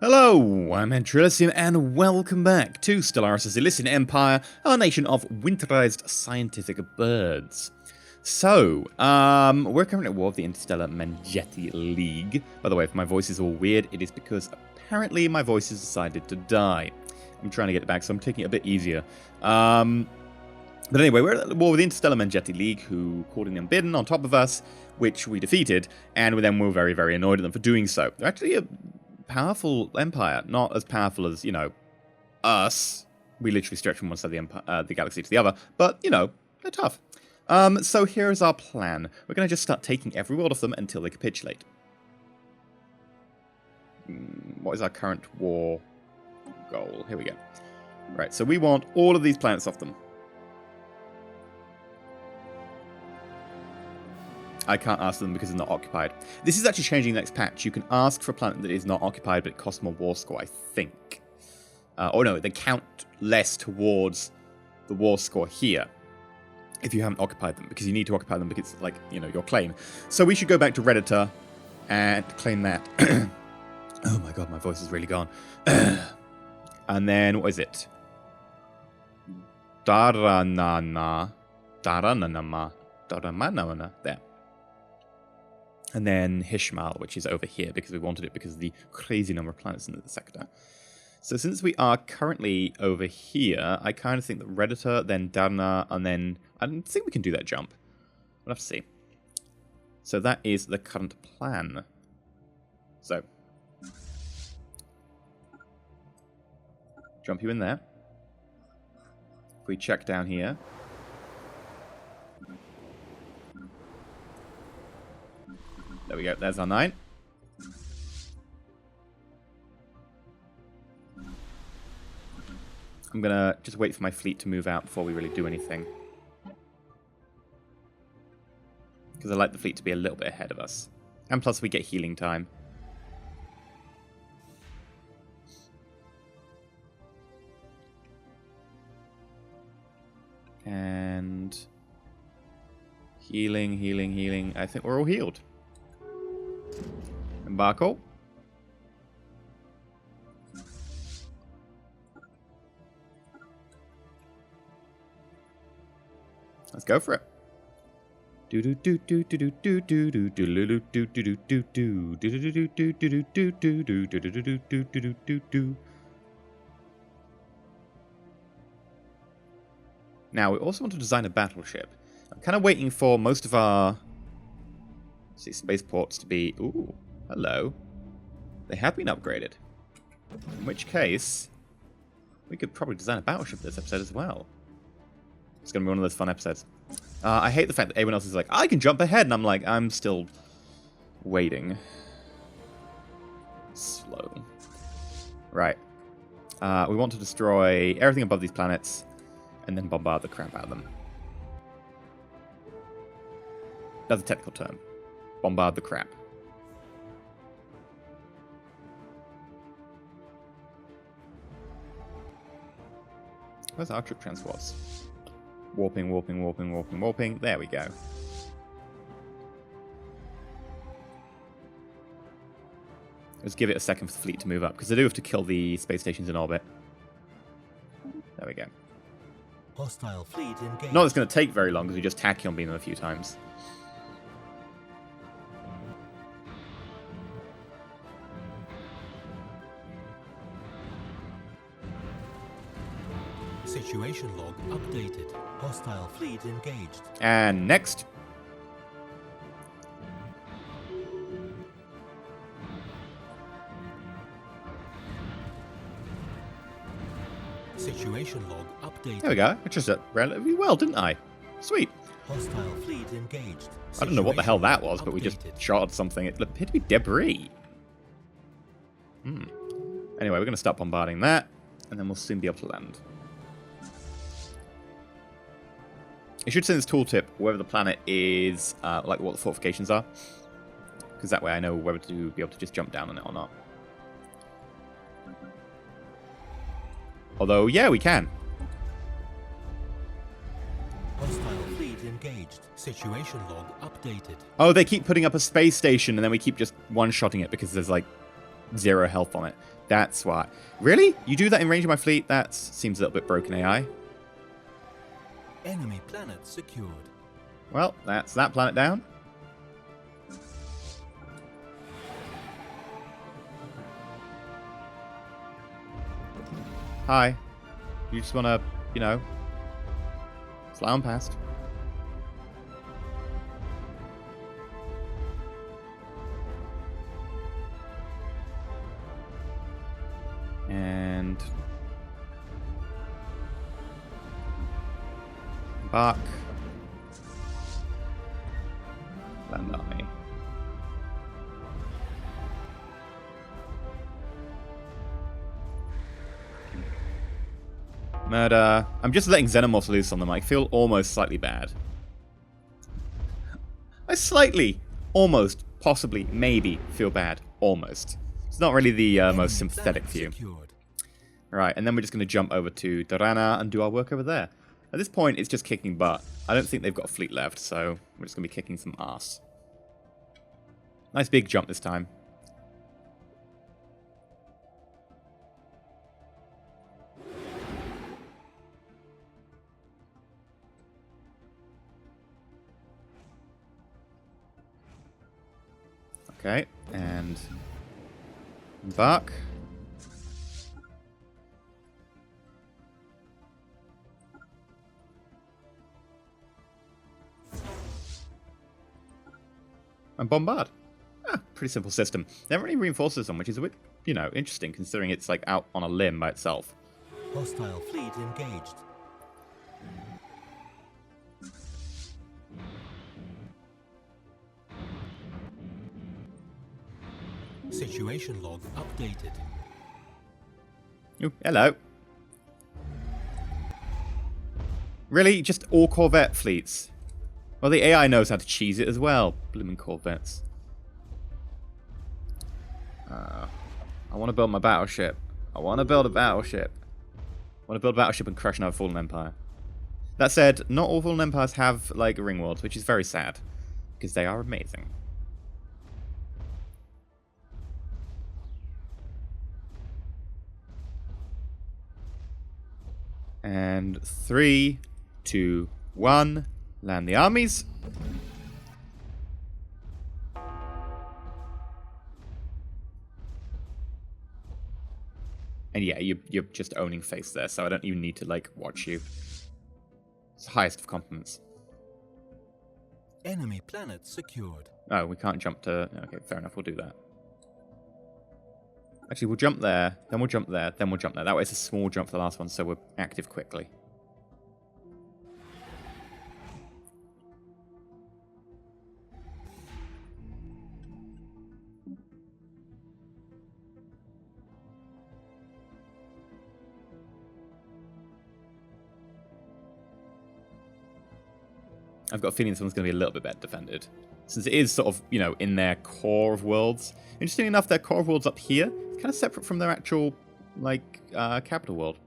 Hello, I'm EnterElysium, and welcome back to Stellaris' Elysian Empire, our nation of winterized scientific birds. So, we're currently at war with the interstellar Manetti League. By the way, if my voice is all weird, it is because apparently my voice has decided to die. I'm trying to get it back, so I'm taking it a bit easier. But anyway, we're at war with the interstellar Manetti League, who called in unbidden on top of us, which we defeated, and then we were very, very annoyed at them for doing so. They're actually a powerful empire, not as powerful as, us. We literally stretch from one side of the galaxy to the other, but, they're tough. So here's our plan. We're going to just start taking every world off them until they capitulate. What is our current war goal? Here we go. Right, so we want all of these planets off them. I can't ask them because they're not occupied. This is actually changing next patch. You can ask for a planet that is not occupied, but it costs more war score, I think. Or no, they count less towards the war score here if you haven't occupied them, because you need to occupy them because it's like, your claim. So we should go back to Redditor and claim that. Oh my god, my voice is really gone. And then, what is it? Daranama. There. And then Hishmal, which is over here, because we wanted it because of the crazy number of planets in the sector. So since we are currently over here, I kind of think that Redditor, then Darna, and then... I don't think we can do that jump. We'll have to see. So that is the current plan. So. Jump you in there. If we check down here... There we go, there's our 9. I'm gonna just wait for my fleet to move out before we really do anything. Because I like the fleet to be a little bit ahead of us. And plus we get healing time. And... Healing. I think we're all healed. Embarco. Let's go for it. Now we also want to design a battleship. I'm kind of waiting for most of our spaceports to be... Ooh, hello. They have been upgraded. In which case, we could probably design a battleship this episode as well. It's going to be one of those fun episodes. I hate the fact that everyone else is like, I can jump ahead, and I'm like, I'm still waiting. Slow. Right. We want to destroy everything above these planets, and then bombard the crap out of them. That's a technical term. Bombard the crap. Where's our troop transports? Warping. There we go. Let's give it a second for the fleet to move up, because they do have to kill the space stations in orbit. There we go. Hostile fleet engaged. Not that it's going to take very long, because we just tachyon beam them a few times. Situation log updated. Hostile fleet engaged. And next. Situation log updated. There we go. I just did relatively well, didn't I? Sweet. Hostile fleet engaged. I don't know what the hell that was, but we just shot at something. It appeared to be debris. Anyway, we're going to start bombarding that, and then we'll soon be able to land. It should send this tooltip wherever the planet is, like what the fortifications are. Because that way I know whether to be able to just jump down on it or not. Although, yeah, we can. Hostile fleet engaged. Situation log updated. Oh, they keep putting up a space station, and then we keep just one-shotting it because there's, like, 0 health on it. That's why. Really? You do that in range of my fleet? That seems a little bit broken AI. Enemy planet secured. Well, that's that planet down. Hi. You just want to, you know, fly on past. And embark. Land army. Murder. I'm just letting xenomorphs loose on them. I feel almost slightly bad. I slightly, almost, possibly, maybe feel bad. Almost. It's not really the most sympathetic view. Right, and then we're just going to jump over to Dorana and do our work over there. At this point, it's just kicking butt. I don't think they've got a fleet left, so we're just going to be kicking some ass. Nice big jump this time. Okay, and embark. And bombard. Ah, pretty simple system. They haven't really reinforced them, which is a bit, you know, interesting considering it's like out on a limb by itself. Hostile fleet engaged. Situation log updated. Ooh, hello. Really? Just all Corvette fleets? Well, the AI knows how to cheese it as well. Blooming Corvettes. I want to build my battleship. I want to build a battleship. I want to build a battleship and crush another fallen empire. That said, not all fallen empires have, like, ring worlds, which is very sad. Because they are amazing. And 3, 2, 1. Land the armies. And yeah, you're just owning face there, so I don't even need to, like, watch you. It's the highest of compliments. Enemy planet secured. Oh, we can't jump to... Okay, fair enough, we'll do that. Actually, we'll jump there, then we'll jump there, then we'll jump there. That way it's a small jump for the last one, so we're active quickly. I've got a feeling this one's going to be a little bit better defended. Since it is sort of, you know, in their core of worlds. Interestingly enough, their core of worlds up here is kind of separate from their actual, like, capital world.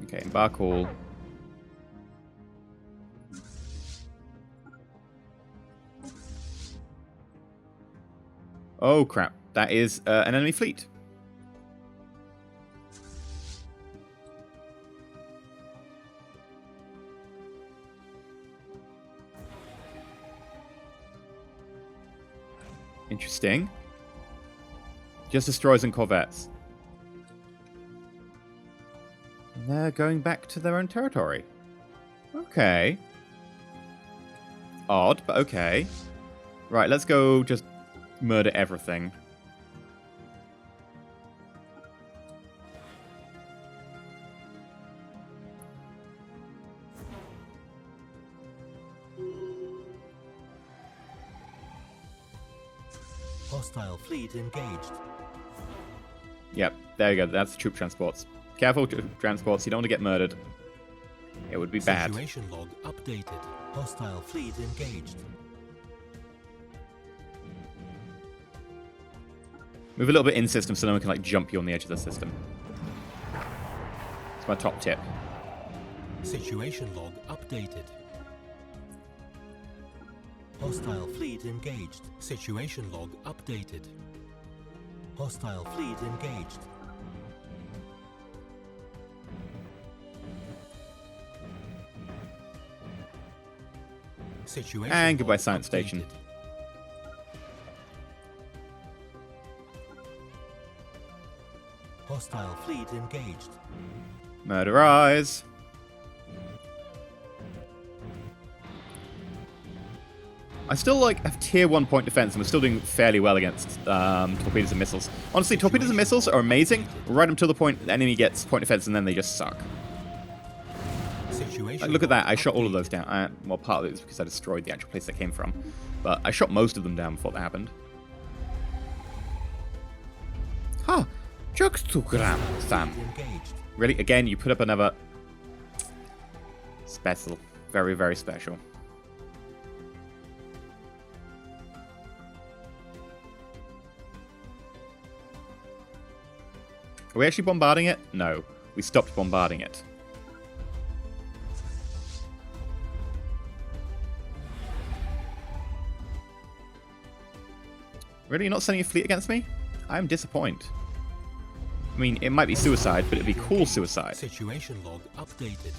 Okay, embark all. Oh, crap. That is an enemy fleet. Interesting. Just destroyers and corvettes. And they're going back to their own territory. Okay. Odd, but okay. Right, let's go just murder everything. Hostile fleet engaged. Yep, there you go. That's the troop transports. Careful, troop transports. You don't want to get murdered. It would be bad. Situation log updated. Hostile fleet engaged. Move a little bit in system so no one can like jump you on the edge of the system. It's my top tip. Situation log updated. Hostile fleet engaged. Situation log updated. Hostile fleet engaged. Situation And goodbye, log science station. updated. Hostile fleet engaged. Murder eyes. I still have tier 1 point defense, and we're still doing fairly well against torpedoes and missiles. Honestly, torpedoes and missiles are amazing right up to the point the enemy gets point defense, and then they just suck. Situation Look at that, I log shot all of updated. those down. Well, part of it was because I destroyed the actual place they came from. But I shot most of them down before that happened. Huh. Juxtagram, Sam. Engaged. Really? Again, you put up another... Special. Very, very special. Are we actually bombarding it? No. We stopped bombarding it. Really? You're not sending a fleet against me? I'm disappointed. I mean, it might be suicide, but it'd be cool suicide. Situation log updated.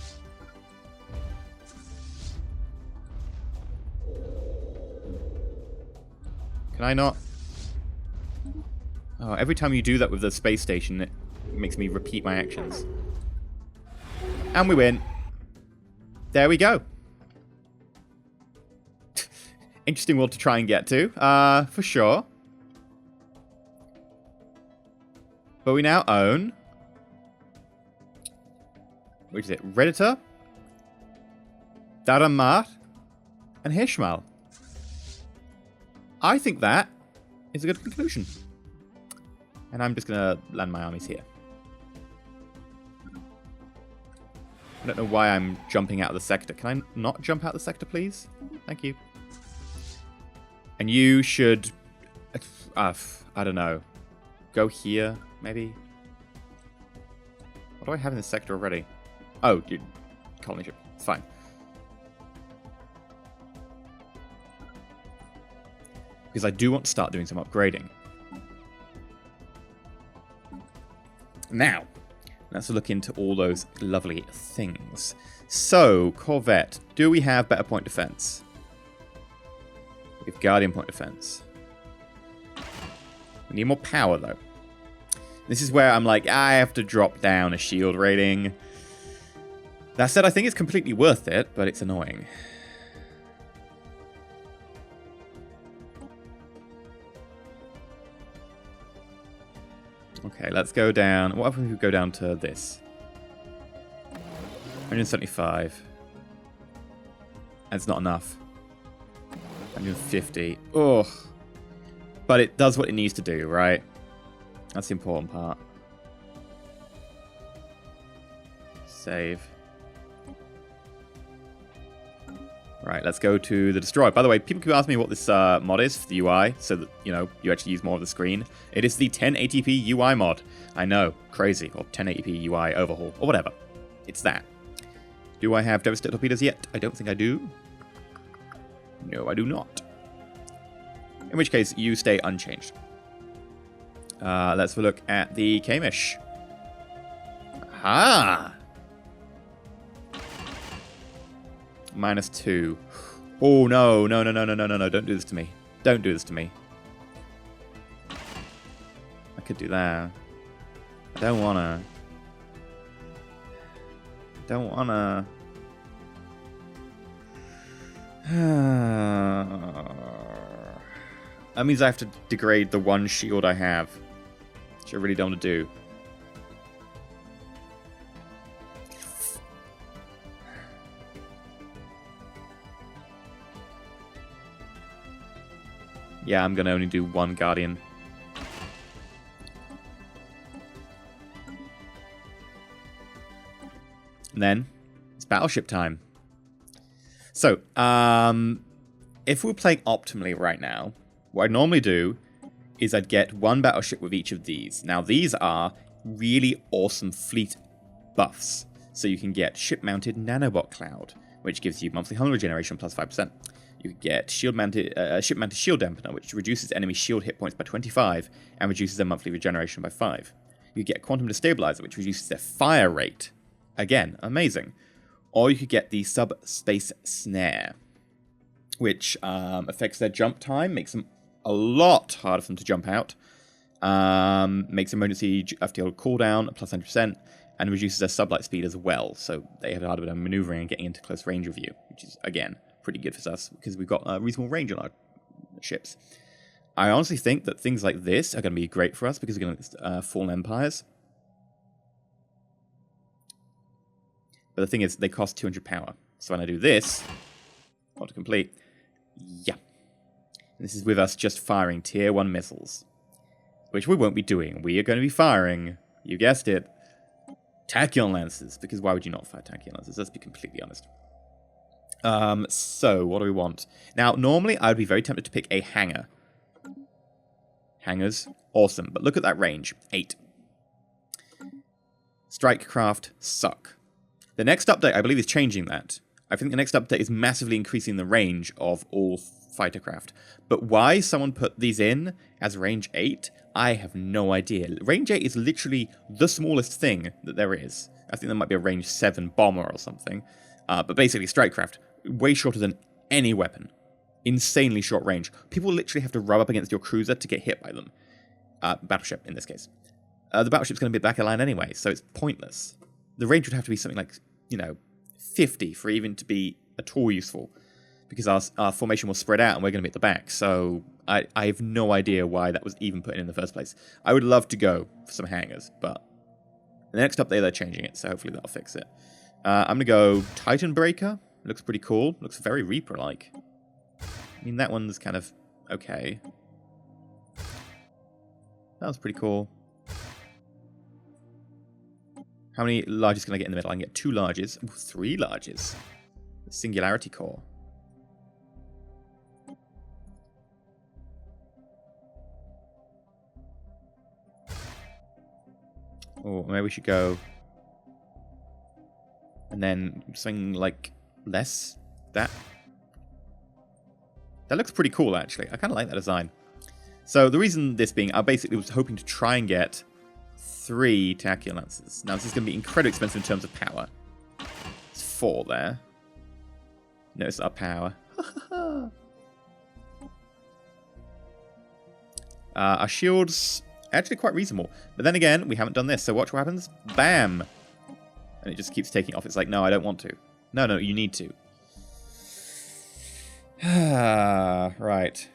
Can I not? Oh, every time you do that with the space station, it makes me repeat my actions. And we win. There we go. Interesting world to try and get to, for sure. But we now own... Which is it? Redditor, Daramar, and Hirschmal. I think that is a good conclusion. And I'm just going to land my armies here. I don't know why I'm jumping out of the sector. Can I not jump out of the sector, please? Thank you. And you should... I don't know. Go here, maybe? What do I have in this sector already? Oh, dude. Colony ship. It's fine. Because I do want to start doing some upgrading. Now, let's look into all those lovely things. So, Corvette. Do we have better point defense? We have Guardian point defense. We need more power, though. This is where I'm like, I have to drop down a shield rating. That said, I think it's completely worth it, but it's annoying. Okay, let's go down. What if we go down to this? 175. That's not enough. 150. Ugh. But it does what it needs to do, right? That's the important part. Save. Right, let's go to the destroyer. By the way, people keep asking me what this mod is for the UI, so that, you know, you actually use more of the screen. It is the 1080p UI mod. I know, crazy. Or 1080p UI overhaul, or whatever. It's that. Do I have Devastator torpedoes yet? I don't think I do. No, I do not. In which case, you stay unchanged. Let's have a look at the Kamish. Aha! -2. Oh, no. No, no, no, no, no, no, no. Don't do this to me. Don't do this to me. I could do that. I don't wanna. Don't wanna. That means I have to degrade the one shield I have, which I really don't want to do. Yeah, I'm gonna only do one Guardian. And then it's Battleship time. So, if we're playing optimally right now, what I'd normally do is I'd get one battleship with each of these. Now, these are really awesome fleet buffs. So you can get ship-mounted nanobot cloud, which gives you monthly hull regeneration plus 5%. You can get ship-mounted shield dampener, which reduces enemy shield hit points by 25 and reduces their monthly regeneration by 5. You get quantum destabilizer, which reduces their fire rate. Again, amazing. Or you could get the subspace snare, which affects their jump time, makes them a lot harder for them to jump out, makes emergency FTL cooldown plus 100%, and reduces their sublight speed as well, so they have a harder time maneuvering and getting into close range of you, which is, again, pretty good for us, because we've got a reasonable range on our ships. I honestly think that things like this are going to be great for us, because we're going to Fallen Empires. But the thing is, they cost 200 power. So when I do this, to complete, yeah. This is with us just firing tier 1 missiles, which we won't be doing. We are going to be firing, you guessed it, Tachyon Lancers, because why would you not fire Tachyon Lancers? Let's be completely honest. So, what do we want? Now, normally, I would be very tempted to pick a hangar. Hangars, awesome, but look at that range, 8. Strike craft suck. The next update, I believe, is changing that. I think the next update is massively increasing the range of all fighter craft. But why someone put these in as range 8, I have no idea. Range 8 is literally the smallest thing that there is. I think there might be a range 7 bomber or something. But basically, strike craft, way shorter than any weapon. Insanely short range. People literally have to rub up against your cruiser to get hit by them. Battleship, in this case. The battleship's going to be back of line anyway, so it's pointless. The range would have to be something like, 50 for even to be at all useful, because our formation will spread out and we're going to be at the back. So I have no idea why that was even put in the first place. I would love to go for some hangars, but the next update they're changing it, so hopefully that'll fix it. I'm going to go Titan Breaker. It looks pretty cool. Looks very Reaper-like. I mean, that one's kind of okay. That was pretty cool. How many larges can I get in the middle? I can get 2 larges. Ooh, 3 larges. The Singularity Core. Oh, maybe we should go. And then something like less. That looks pretty cool, actually. I kind of like that design. So the reason this being, I basically was hoping to try and get 3 Tachyon Lancers. Now, this is going to be incredibly expensive in terms of power. It's 4 there. Notice our power. Our shields, actually quite reasonable. But then again, we haven't done this, so watch what happens. Bam! And it just keeps taking off. It's like, no, I don't want to. No, you need to. Right.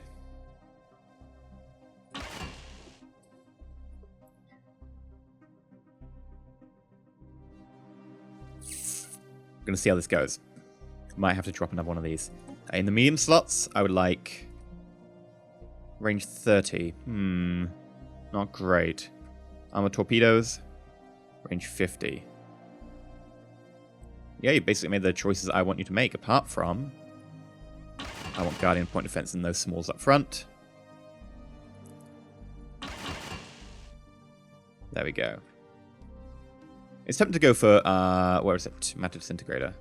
I'm going to see how this goes. Might have to drop another one of these. In the medium slots, I would like range 30. Not great. Armor torpedoes, range 50. Yeah, you basically made the choices I want you to make, apart from I want Guardian point defense and those smalls up front. There we go. It's tempting to go for, where is it? Matter Disintegrator.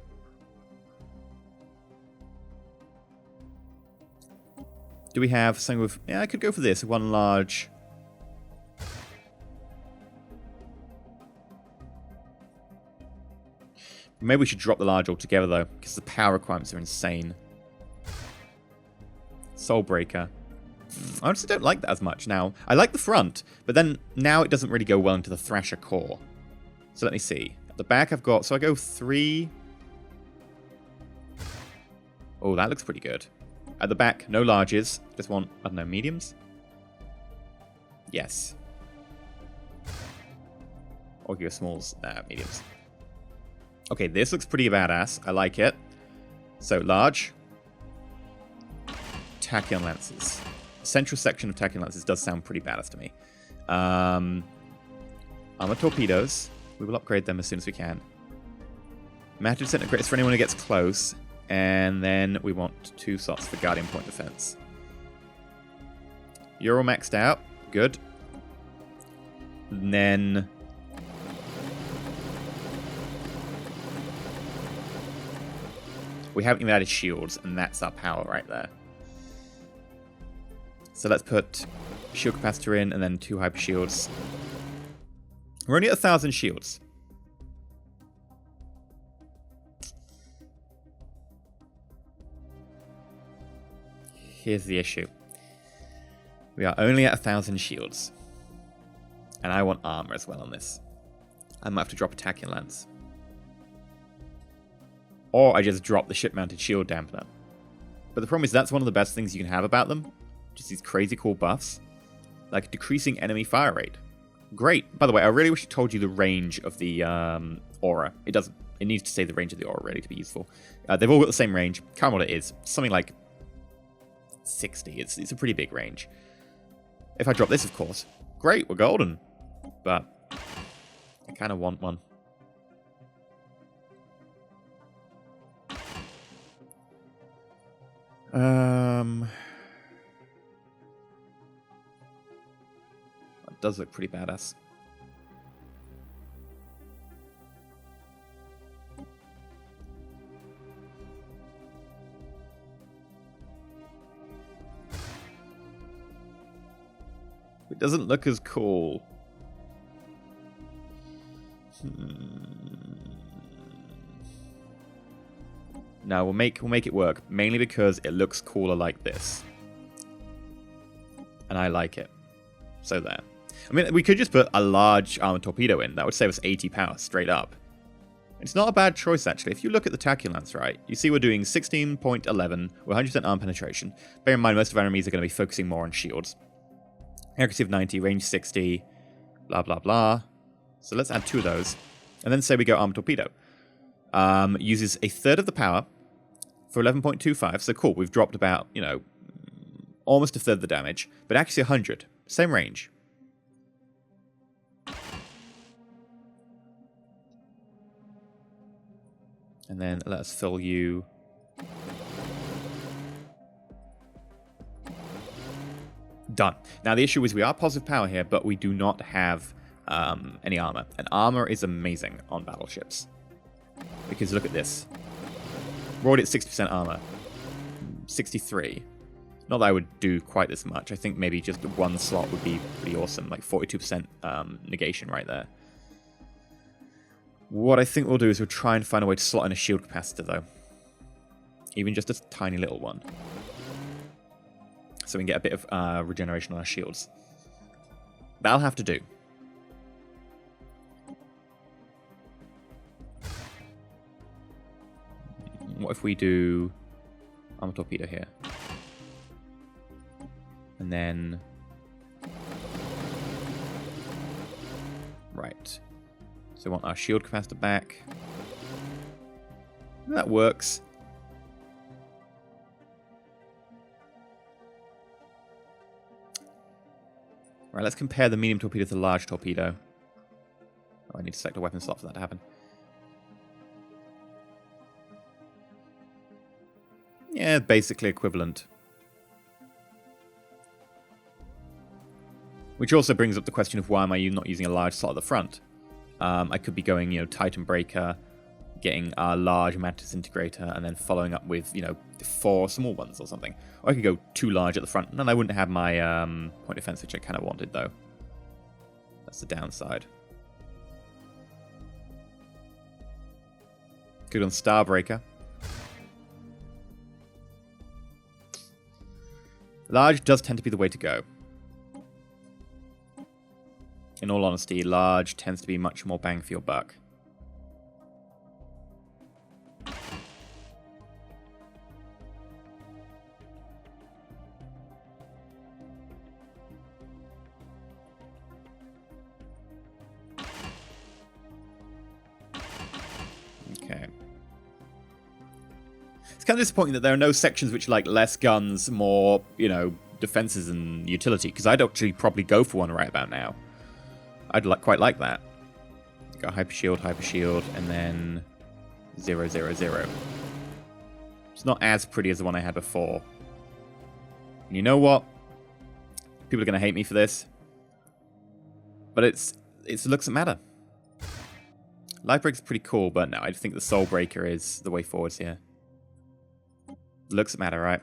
Do we have something with... Yeah, I could go for this. 1 large. Maybe we should drop the large altogether, though, because the power requirements are insane. Soulbreaker. I honestly don't like that as much now. I like the front, but then now it doesn't really go well into the Thrasher core. So let me see. At the back I've got... So I go 3... Oh, that looks pretty good. At the back, no larges. Just want, I don't know, mediums? Yes. Or give smalls. Mediums. Okay, this looks pretty badass. I like it. So, large. Tachyon Lancers. Central section of Tachyon Lancers does sound pretty badass to me. Armor torpedoes. We will upgrade them as soon as we can. Matter Disintegrators for anyone who gets close. And then we want 2 slots for Guardian point defense. You're all maxed out. Good. And then... We haven't even added shields, and that's our power right there. So let's put shield capacitor in, and then 2 hyper shields. We're only at 1,000 shields. Here's the issue. We are only at 1,000 shields. And I want armor as well on this. I might have to drop attacking lance. Or I just drop the ship-mounted shield dampener. But the problem is that's one of the best things you can have about them. Just these crazy cool buffs. Like decreasing enemy fire rate. Great. By the way, I really wish it told you the range of the aura. It doesn't. It needs to say the range of the aura really to be useful. They've all got the same range. Can't remember what it is. Something like 60. It's a pretty big range. If I drop this, of course. Great, we're golden. But I kind of want one. That does look pretty badass. It doesn't look as cool. No, we'll make it work, mainly because it looks cooler like this. And I like it. So there. I mean, we could just put a large armored torpedo in. That would save us 80 power straight up. It's not a bad choice, actually. If you look at the Taculance, right, you see we're doing 16.11 with 100% arm penetration. Bear in mind, most of our enemies are going to be focusing more on shields. Accuracy of 90, range 60, blah, blah, blah. So let's add 2 of those. And then say we go armored torpedo. Uses a third of the power for 11.25. So cool, we've dropped about, you know, almost a third of the damage. But accuracy 100. Same range. And then let us fill you. Done. Now the issue is we are positive power here, but we do not have any armor. And armor is amazing on battleships. Because look at this. We're already at 60% armor. 63. Not that I would do quite this much. I think maybe just one slot would be pretty awesome. Like 42% negation right there. What I think we'll do is we'll try and find a way to slot in a shield capacitor, though. Even just a tiny little one. So we can get a bit of regeneration on our shields. That'll have to do. What if we do armor torpedo here? And then... Right. So we want our shield capacitor back. That works. Right, let's compare the medium torpedo to the large torpedo. Oh, I need to select a weapon slot for that to happen. Yeah, basically equivalent. Which also brings up the question of why am I not using a large slot at the front? I could be going, Titan Breaker, getting a large Mantis Integrator, and then following up with, 4 small ones or something. Or I could go 2 large at the front, and then I wouldn't have my point defense, which I kind of wanted, though. That's the downside. Good on Starbreaker. Large does tend to be the way to go. In all honesty, large tends to be much more bang for your buck. Okay. It's kind of disappointing that there are no sections which like less guns, more, defenses and utility, because I'd actually probably go for one right about now. I'd quite like that. Got hyper shield, and then 0, 0, 0. It's not as pretty as the one I had before. And you know what? People are going to hate me for this. But it's looks that matter. Light Breaker's pretty cool, but no, I think the Soul Breaker is the way forwards here. Looks matter, right?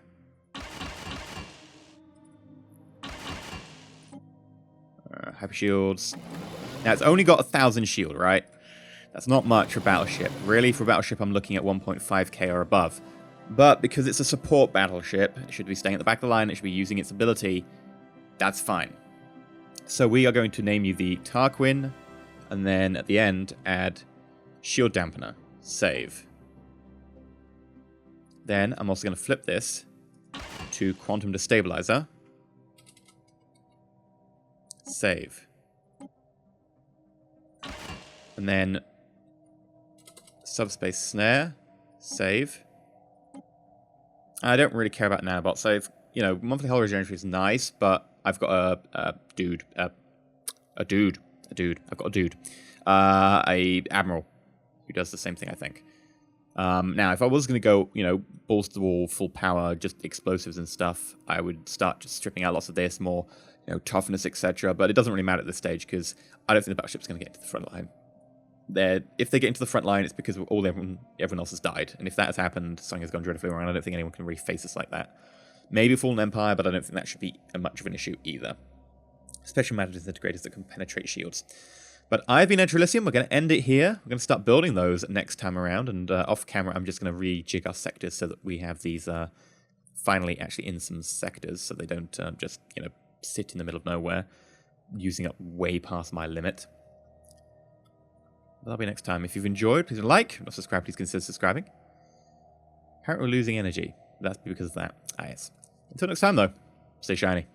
Hyper shields. Now, it's only got 1,000 shield, right? That's not much for Battleship. Really, for Battleship, I'm looking at 1.5k or above. But because it's a support battleship, it should be staying at the back of the line, it should be using its ability, that's fine. So we are going to name you the Tarquin, and then at the end, add Shield Dampener. Save. Then I'm also going to flip this to Quantum Destabilizer. Save. And then Subspace Snare. Save. I don't really care about nanobots. So, you know, monthly hull regeneration is nice, but I've got a dude. I've got a dude. A admiral who does the same thing, I think. Now, if I was going to go, you know, balls to the wall, full power, just explosives and stuff, I would start just stripping out lots of this, more, you know, toughness, etc. But it doesn't really matter at this stage because I don't think the battleship's going to get into the front line. If they get into the front line, it's because everyone else has died. And if that has happened, something has gone dreadfully wrong. I don't think anyone can really face us like that. Maybe Fallen Empire, but I don't think that should be much of an issue either. Especially matter disintegrators that can penetrate shields. But I've been EnterElysium. We're going to end it here. We're going to start building those next time around. And off camera, I'm just going to rejig our sectors so that we have these finally actually in some sectors so they don't just, you know, sit in the middle of nowhere, using up way past my limit. That'll be next time. If you've enjoyed, please like. If you're not subscribed, please consider subscribing. Apparently we're losing energy. That's because of that. Ah, yes. Until next time, though, stay shiny.